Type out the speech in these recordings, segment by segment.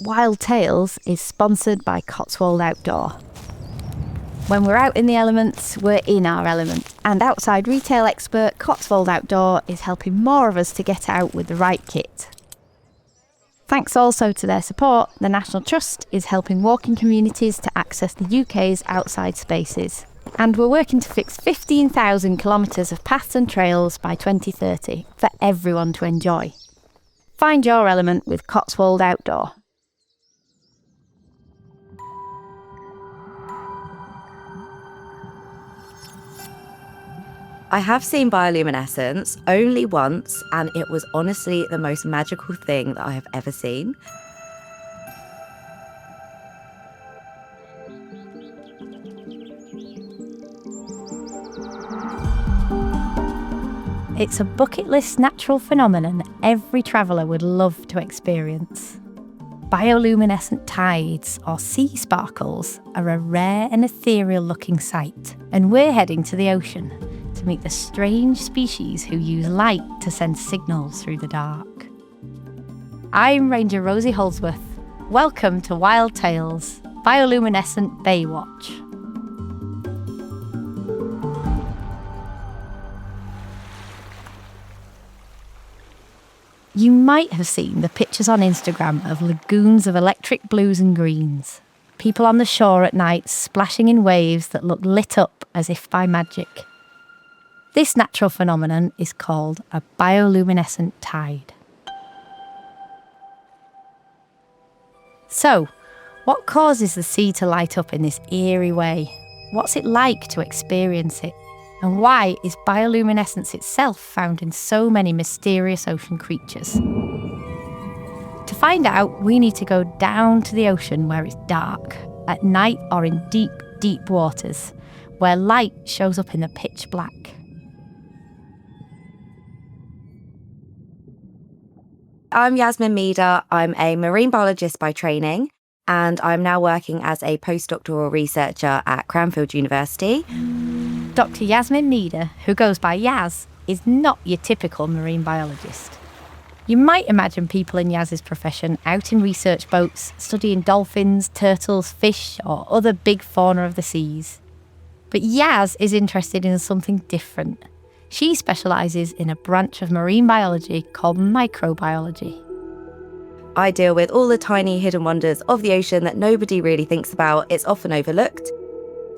Wild Tales is sponsored by Cotswold Outdoor. When we're out in the elements, we're in our element, and outside retail expert Cotswold Outdoor is helping more of us to get out with the right kit. Thanks also to their support, the National Trust is helping walking communities to access the UK's outside spaces. And we're working to fix 15,000 kilometres of paths and trails by 2030 for everyone to enjoy. Find your element with Cotswold Outdoor. I have seen bioluminescence only once, and it was honestly the most magical thing that I have ever seen. It's a bucket list natural phenomenon every traveller would love to experience. Bioluminescent tides, or sea sparkles, are a rare and ethereal looking sight, and we're heading to the ocean to meet the strange species who use light to send signals through the dark. I'm Ranger Rosie Holdsworth. Welcome to Wild Tales, Bioluminescent Baywatch. You might have seen the pictures on Instagram of lagoons of electric blues and greens. People on the shore at night splashing in waves that look lit up as if by magic. This natural phenomenon is called a bioluminescent tide. So, what causes the sea to light up in this eerie way? What's it like to experience it? And why is bioluminescence itself found in so many mysterious ocean creatures? To find out, we need to go down to the ocean where it's dark, at night or in deep, deep waters, where light shows up in the pitch black. I'm Yasmin Meeda. I'm a marine biologist by training, and I'm now working as a postdoctoral researcher at Cranfield University. Dr. Yasmin Meeda, who goes by Yaz, is not your typical marine biologist. You might imagine people in Yaz's profession out in research boats, studying dolphins, turtles, fish, or other big fauna of the seas. But Yaz is interested in something different. She specialises in a branch of marine biology called microbiology. I deal with all the tiny hidden wonders of the ocean that nobody really thinks about. It's often overlooked.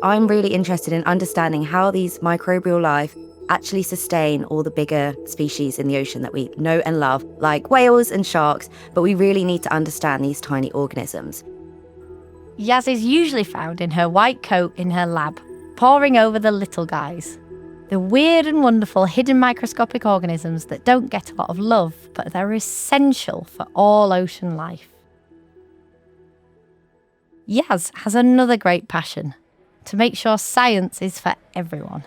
I'm really interested in understanding how these microbial life actually sustain all the bigger species in the ocean that we know and love, like whales and sharks, but we really need to understand these tiny organisms. Yaz is usually found in her white coat in her lab, poring over the little guys. The weird and wonderful hidden microscopic organisms that don't get a lot of love, but they're essential for all ocean life. Yaz has another great passion: to make sure science is for everyone.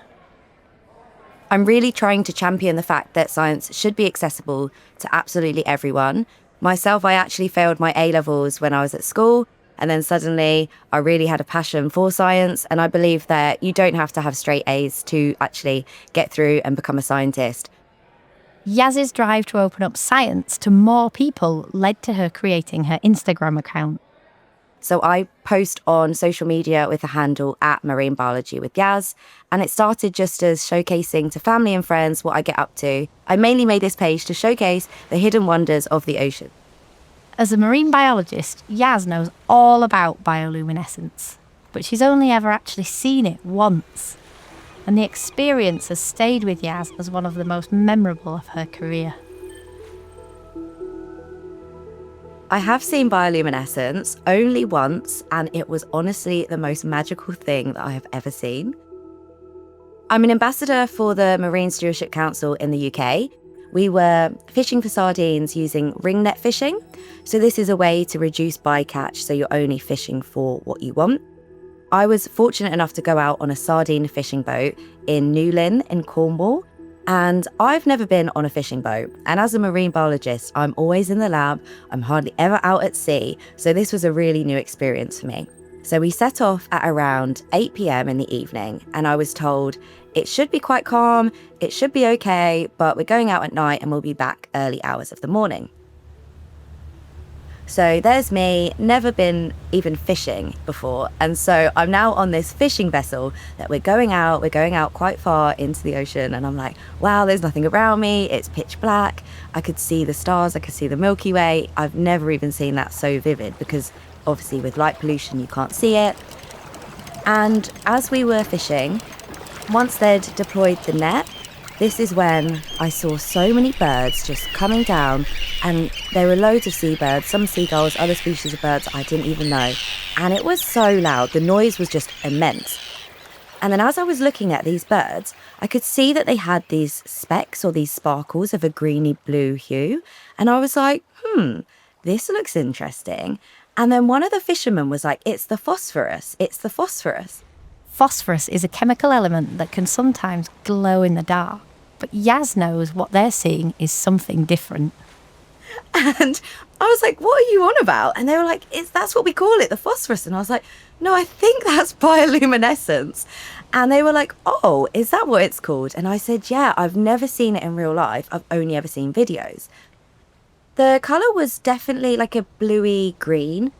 I'm really trying to champion the fact that science should be accessible to absolutely everyone. Myself, I actually failed my A-levels when I was at school, and then suddenly I really had a passion for science, and I believe that you don't have to have straight A's to actually get through and become a scientist. Yaz's drive to open up science to more people led to her creating her Instagram account. So I post on social media with the handle @marinebiologywithyaz, and it started just as showcasing to family and friends what I get up to. I mainly made this page to showcase the hidden wonders of the ocean. As a marine biologist, Yaz knows all about bioluminescence, but she's only ever actually seen it once. And the experience has stayed with Yaz as one of the most memorable of her career. I have seen bioluminescence only once, and it was honestly the most magical thing that I have ever seen. I'm an ambassador for the Marine Stewardship Council in the UK. We were fishing for sardines using ring net fishing. So this is a way to reduce bycatch, so you're only fishing for what you want. I was fortunate enough to go out on a sardine fishing boat in Newlyn in Cornwall, and I've never been on a fishing boat. And as a marine biologist, I'm always in the lab. I'm hardly ever out at sea. So this was a really new experience for me. So we set off at around 8 p.m. in the evening, and I was told it should be quite calm, it should be okay, but we're going out at night and we'll be back early hours of the morning. So there's me, never been even fishing before. And so I'm now on this fishing vessel that we're going out quite far into the ocean. And I'm like, wow, there's nothing around me. It's pitch black. I could see the stars. I could see the Milky Way. I've never even seen that so vivid because obviously with light pollution, you can't see it. And as we were fishing, once they'd deployed the net, this is when I saw so many birds just coming down, and there were loads of seabirds, some seagulls, other species of birds I didn't even know. And it was so loud, the noise was just immense. And then as I was looking at these birds, I could see that they had these specks or these sparkles of a greeny blue hue. And I was like, this looks interesting. And then one of the fishermen was like, it's the phosphorus. Phosphorus is a chemical element that can sometimes glow in the dark. But Yaz knows what they're seeing is something different. And I was like, what are you on about? And they were like, that's what we call it, the phosphorus. And I was like, no, I think that's bioluminescence. And they were like, oh, is that what it's called? And I said, yeah, I've never seen it in real life. I've only ever seen videos. The colour was definitely like a bluey green.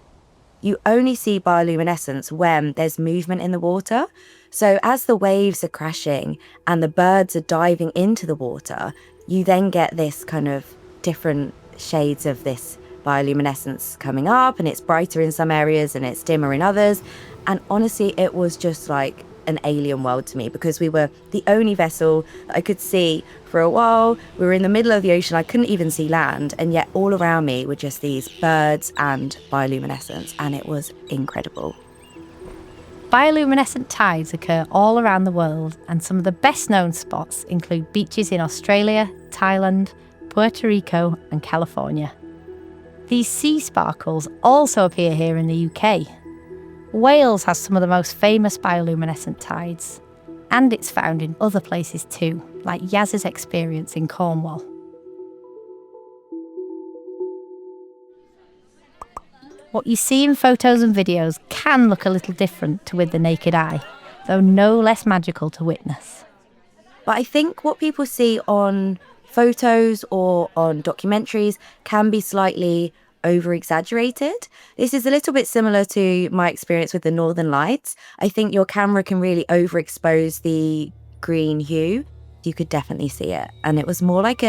You only see bioluminescence when there's movement in the water. So as the waves are crashing and the birds are diving into the water, you then get this kind of different shades of this bioluminescence coming up, and it's brighter in some areas and it's dimmer in others. And honestly, it was just like an alien world to me because we were the only vessel that I could see for a while. We were in the middle of the ocean. I couldn't even see land, and yet all around me were just these birds and bioluminescence, and it was incredible. Bioluminescent tides occur all around the world, and some of the best known spots include beaches in Australia, Thailand, Puerto Rico and California. These sea sparkles also appear here in the UK. Wales has some of the most famous bioluminescent tides, and it's found in other places too, like Yaz's experience in Cornwall. What you see in photos and videos can look a little different to with the naked eye, though no less magical to witness. But I think what people see on photos or on documentaries can be slightly over-exaggerated. This is a little bit similar to my experience with the Northern Lights. I think your camera can really overexpose the green hue. You could definitely see it. And it was more like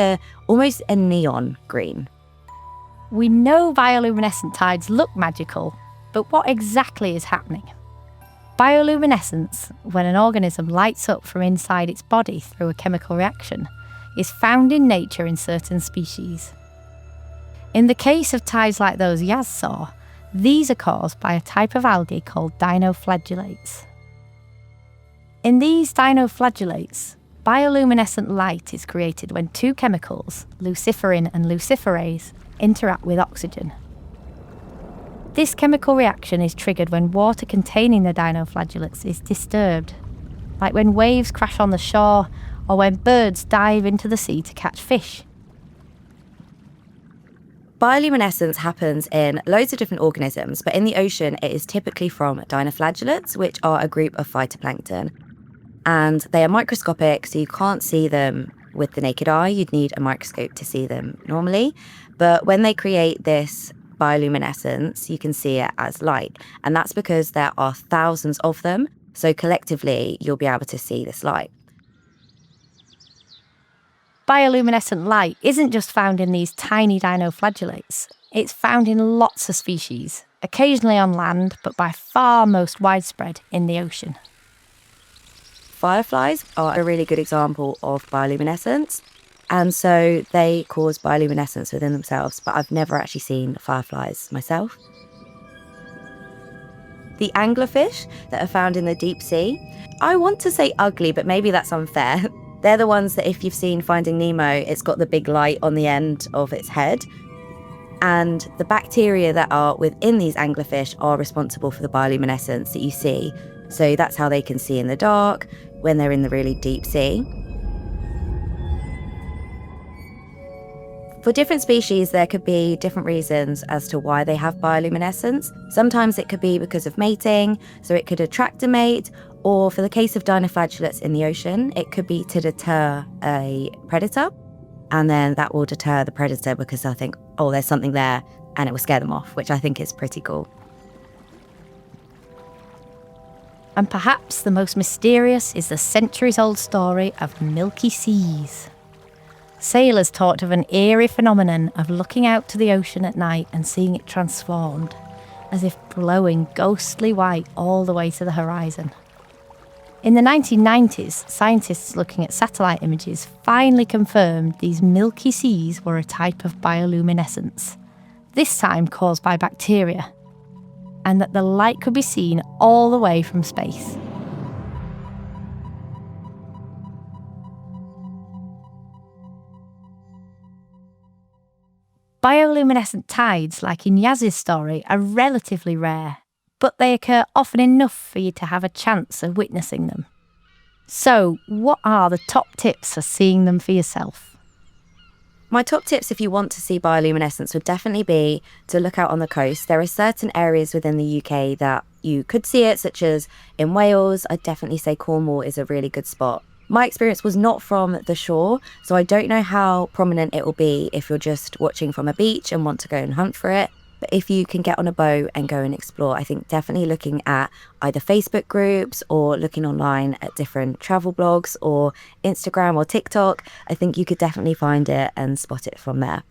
almost a neon green. We know bioluminescent tides look magical, but what exactly is happening? Bioluminescence, when an organism lights up from inside its body through a chemical reaction, is found in nature in certain species. In the case of tides like those Yaz saw, these are caused by a type of algae called dinoflagellates. In these dinoflagellates, bioluminescent light is created when two chemicals, luciferin and luciferase, interact with oxygen. This chemical reaction is triggered when water containing the dinoflagellates is disturbed, like when waves crash on the shore or when birds dive into the sea to catch fish. Bioluminescence happens in loads of different organisms, but in the ocean it is typically from dinoflagellates, which are a group of phytoplankton. And they are microscopic, so you can't see them with the naked eye. You'd need a microscope to see them normally. But when they create this bioluminescence, you can see it as light. And that's because there are thousands of them. So collectively, you'll be able to see this light. Bioluminescent light isn't just found in these tiny dinoflagellates. It's found in lots of species, occasionally on land, but by far most widespread in the ocean. Fireflies are a really good example of bioluminescence. And so they cause bioluminescence within themselves, but I've never actually seen fireflies myself. The anglerfish that are found in the deep sea, I want to say ugly, but maybe that's unfair. They're the ones that if you've seen Finding Nemo, it's got the big light on the end of its head. And the bacteria that are within these anglerfish are responsible for the bioluminescence that you see. So that's how they can see in the dark when they're in the really deep sea. For different species, there could be different reasons as to why they have bioluminescence. Sometimes it could be because of mating, so it could attract a mate, or for the case of dinoflagellates in the ocean, it could be to deter a predator, and then that will deter the predator because they'll think, oh, there's something there, and it will scare them off, which I think is pretty cool. And perhaps the most mysterious is the centuries-old story of milky seas. Sailors talked of an eerie phenomenon of looking out to the ocean at night and seeing it transformed, as if glowing ghostly white all the way to the horizon. In the 1990s, scientists looking at satellite images finally confirmed these milky seas were a type of bioluminescence, this time caused by bacteria, and that the light could be seen all the way from space. Bioluminescent tides, like in Yaz's story, are relatively rare, but they occur often enough for you to have a chance of witnessing them. So, what are the top tips for seeing them for yourself? My top tips if you want to see bioluminescence would definitely be to look out on the coast. There are certain areas within the UK that you could see it, such as in Wales. I'd definitely say Cornwall is a really good spot. My experience was not from the shore, so I don't know how prominent it will be if you're just watching from a beach and want to go and hunt for it. But if you can get on a boat and go and explore, I think definitely looking at either Facebook groups or looking online at different travel blogs or Instagram or TikTok, I think you could definitely find it and spot it from there.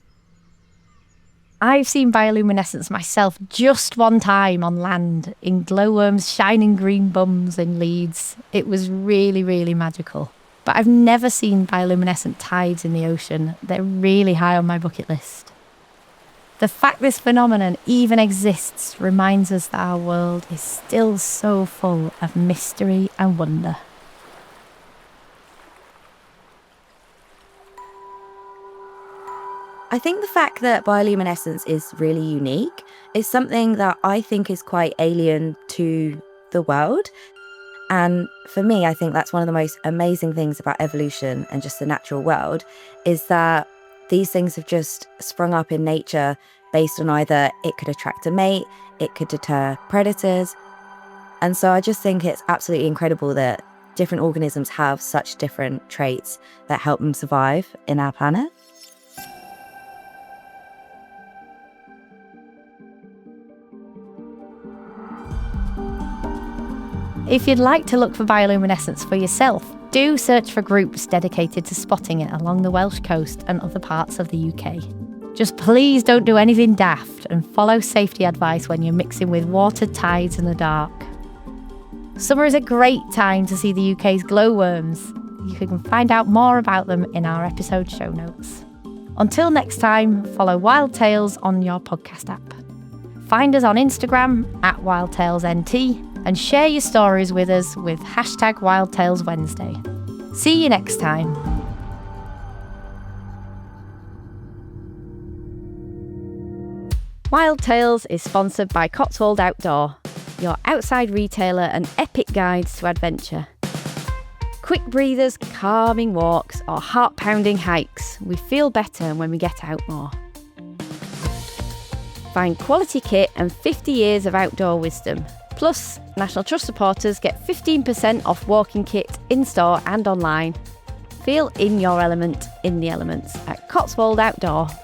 I've seen bioluminescence myself just one time on land in glowworms' shining green bums in Leeds. It was really, really magical. But I've never seen bioluminescent tides in the ocean. They're really high on my bucket list. The fact this phenomenon even exists reminds us that our world is still so full of mystery and wonder. I think the fact that bioluminescence is really unique is something that I think is quite alien to the world. And for me, I think that's one of the most amazing things about evolution and just the natural world, is that these things have just sprung up in nature based on either it could attract a mate, it could deter predators. And so I just think it's absolutely incredible that different organisms have such different traits that help them survive in our planet. If you'd like to look for bioluminescence for yourself, do search for groups dedicated to spotting it along the Welsh coast and other parts of the UK. Just please don't do anything daft and follow safety advice when you're mixing with water, tides and the dark. Summer is a great time to see the UK's glowworms. You can find out more about them in our episode show notes. Until next time, follow Wild Tales on your podcast app. Find us on Instagram @WildTalesNT and share your stories with us with #WildTalesWednesday. See you next time. Wild Tales is sponsored by Cotswold Outdoor, your outside retailer and epic guides to adventure. Quick breathers, calming walks, or heart-pounding hikes, we feel better when we get out more. Find quality kit and 50 years of outdoor wisdom. Plus, National Trust supporters get 15% off walking kit in-store and online. Feel in your element, in the elements at cotswoldoutdoor.com.